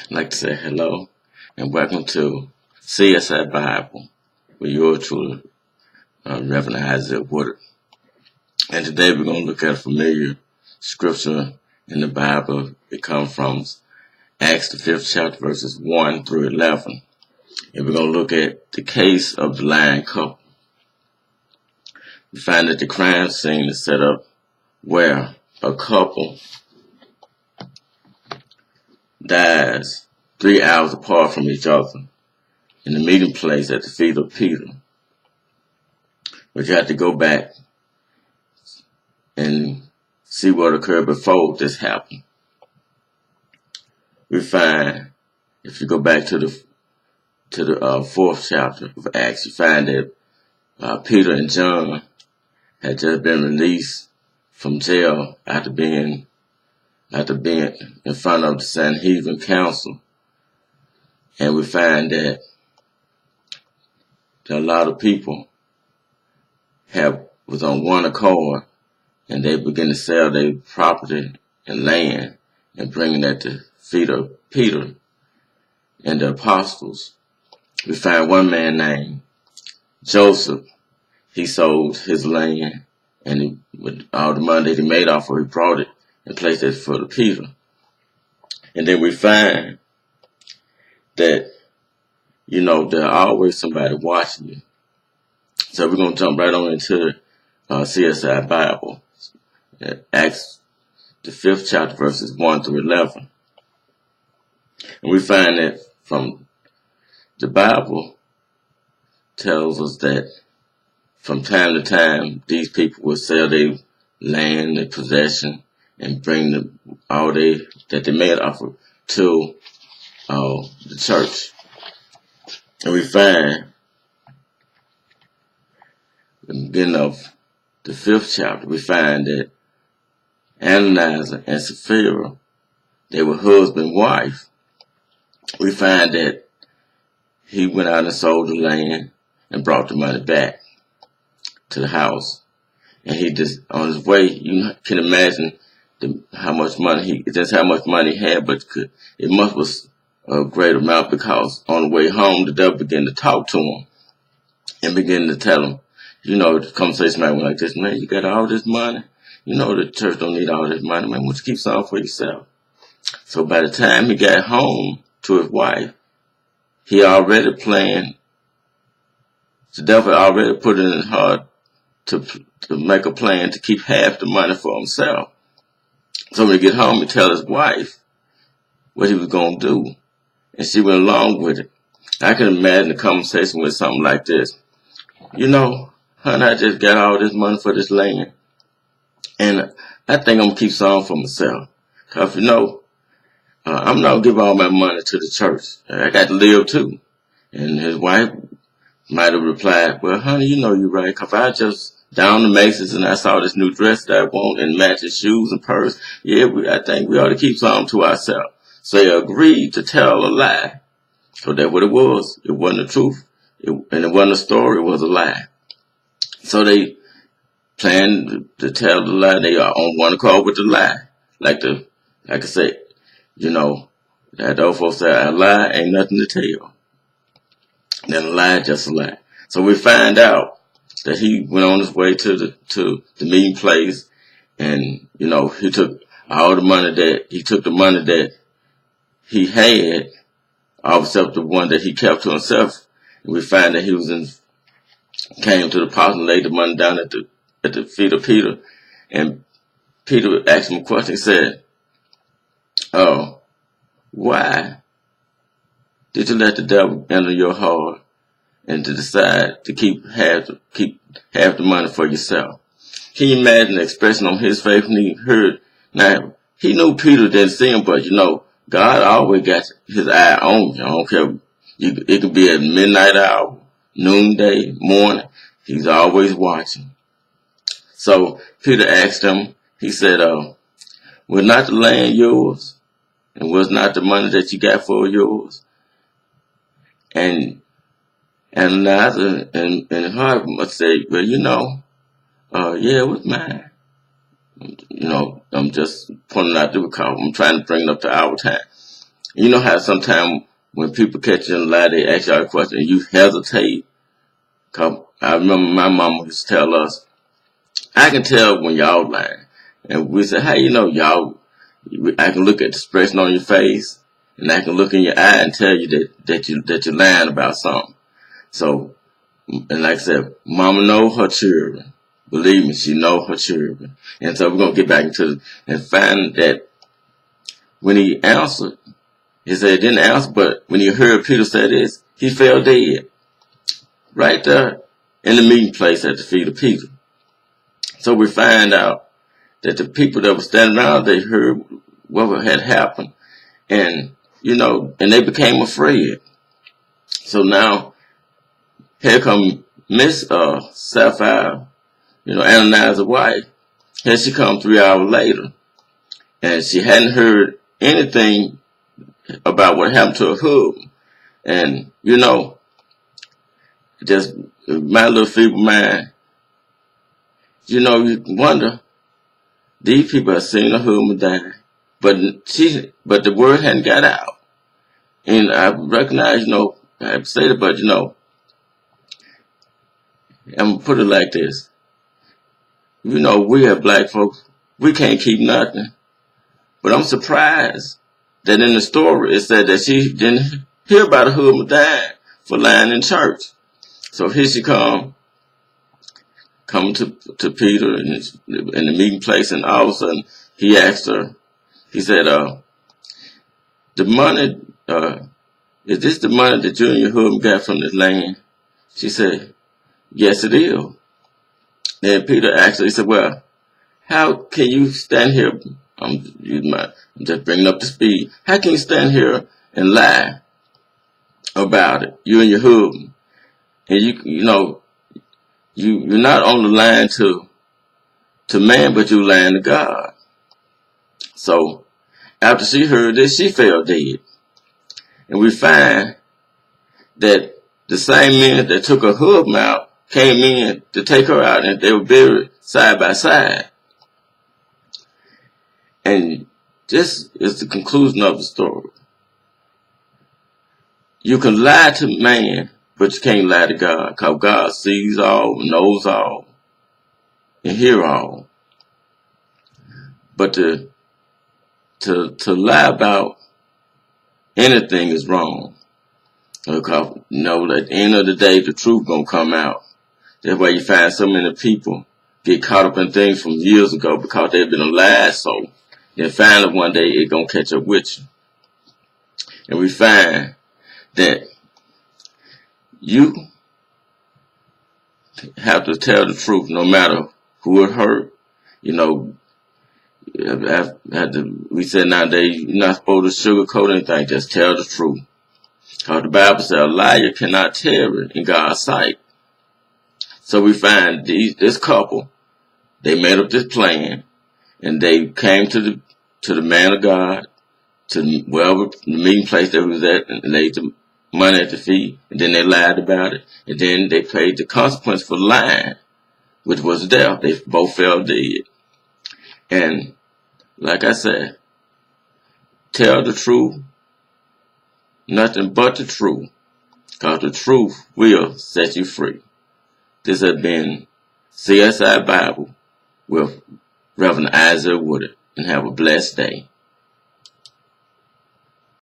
I'd like to say hello and welcome to C.S.I. Bible with your truly, Reverend Isaac Woodard. And today we're going to look at a familiar scripture in the Bible. It comes from Acts the 5th chapter verses 1 through 11. And we're going to look at the case of the lying couple. We find that the crime scene is set up where a couple dies 3 hours apart from each other in the meeting place at the feet of Peter. But you have to go back and see what occurred before this happened. We find, if you go back to the 4th chapter of Acts, you find that Peter and John had just been released from jail after being in front of the Sanhedrin council. And we find that a lot of people was on one accord, and they began to sell their property and land and bring it at the feet of Peter and the apostles. We find one man named Joseph. He sold his land, and with all the money that he made off of it, he brought it and placed it for the Peter. And then we find that, there's always somebody watching you. So we're going to jump right on into C.S.I. Bible, Acts the 5th chapter verses 1 through 11. And we find that from the Bible tells us that from time to time, these people will sell their land, their possession, and bring all that they made off of to the church. And we find, at the beginning of the 5th chapter, we find that Ananias and Sapphira, they were husband and wife. We find that he went out and sold the land and brought the money back to the house. And he just, on his way, you can imagine how much money he had, but it must was a great amount, because on the way home, the devil began to talk to him and began to tell him, the conversation might went like this: man, you got all this money. The church don't need all this money, man. Why don't you keep some for yourself? So by the time he got home to his wife, he already planned. The devil already put it in his heart to make a plan to keep half the money for himself. So when he get home, he tell his wife what he was going to do. And she went along with it. I can imagine a conversation with something like this. Honey, I just got all this money for this land, and I think I'm going to keep some for myself. Because, I'm not going to give all my money to the church. I got to live too. And his wife might have replied, well, honey, you're right. Because I just down to Macy's and I saw this new dress that I want and matching shoes and purse. Yeah, I think we ought to keep some to ourselves. So they agreed to tell a lie. So that's what it was. It wasn't the truth. And it wasn't a story. It was a lie. So they planned to tell the lie. They are on one accord with the lie. Like I said, that old folks say, a lie ain't nothing to tell. Then a lie just a lie. So we find out that he went on his way to the meeting place, and he took the money that he had, all except the one that he kept to himself. And we find that he came to the apostle and laid the money down at the feet of Peter. And Peter asked him a question. He said, "Oh, why did you let the devil enter your heart and to decide to keep half the money for yourself?" Can you imagine the expression on his face when he heard? Now, he knew Peter didn't see him, but God always got his eye on you. I don't care. It could be at midnight hour, noonday, morning. He's always watching. So Peter asked him, he said, was not the land yours? And was not the money that you got for yours? And Ananias and her must say, well, yeah, it was mine. I'm just pointing out the because I'm trying to bring it up to our time. You know how sometimes when people catch you in a lie, they ask you a question and you hesitate? 'Cause I remember my mama used to tell us, I can tell when y'all lying. And we say, hey, you know, y'all, I can look at the expression on your face and I can look in your eye and tell you that you're lying about something. So, and like I said, mama know her children. Believe me, she know her children. And so we're going to get back into and find that when he answered, he said he didn't answer, but when he heard Peter say this, he fell dead. Right there in the meeting place at the feet of Peter. So we find out that the people that were standing around, they heard what had happened. And, you know, and they became afraid. So now, here come Miss C.S.I, you know, Ananias' wife. Here she come 3 hours later. And she hadn't heard anything about what happened to her husband. And, you know, just my little feeble mind, you know, you wonder, these people have seen her husband die, but the word hadn't got out. And I recognize, you know, I have to say that, but you know, I'm gonna put it like this. You know, we as black folks, we can't keep nothing. But I'm surprised that in the story it said that she didn't hear about her husband dying for lying in church. So here she come to Peter in the meeting place, and all of a sudden he asked her, he said, the money, is this the money that you and your husband got from this land? She said, yes, it is. Then Peter asked her, he said, well, how can you stand here? I'm just bringing up the speed. How can you stand here and lie about it, you and your husband? And you know, you're not only lying to man, but you're lying to God. So after she heard this, she fell dead. And we find that the same men that took her husband out came in to take her out, and they were buried side by side. And this is the conclusion of the story. You can lie to man, but you can't lie to God, because God sees all, knows all, and hears all. But to lie about anything is wrong. Because, you know, at the end of the day, the truth gonna come out. That's why you find so many people get caught up in things from years ago because they've been lied so. Then finally one day it gonna catch up with you. And we find that you have to tell the truth no matter who it hurt. You know, we said nowadays you're not supposed to sugarcoat anything, just tell the truth. Because the Bible says a liar cannot tarry in God's sight. So we find this couple, they made up this plan, and they came to the man of God, to wherever the meeting place they was at, and laid the money at the feet, and then they lied about it, and then they paid the consequence for lying, which was death. They both fell dead. And like I said, tell the truth, nothing but the truth, because the truth will set you free. This has been C.S.I. Bible with Reverend Isaac Woodard, and have a blessed day.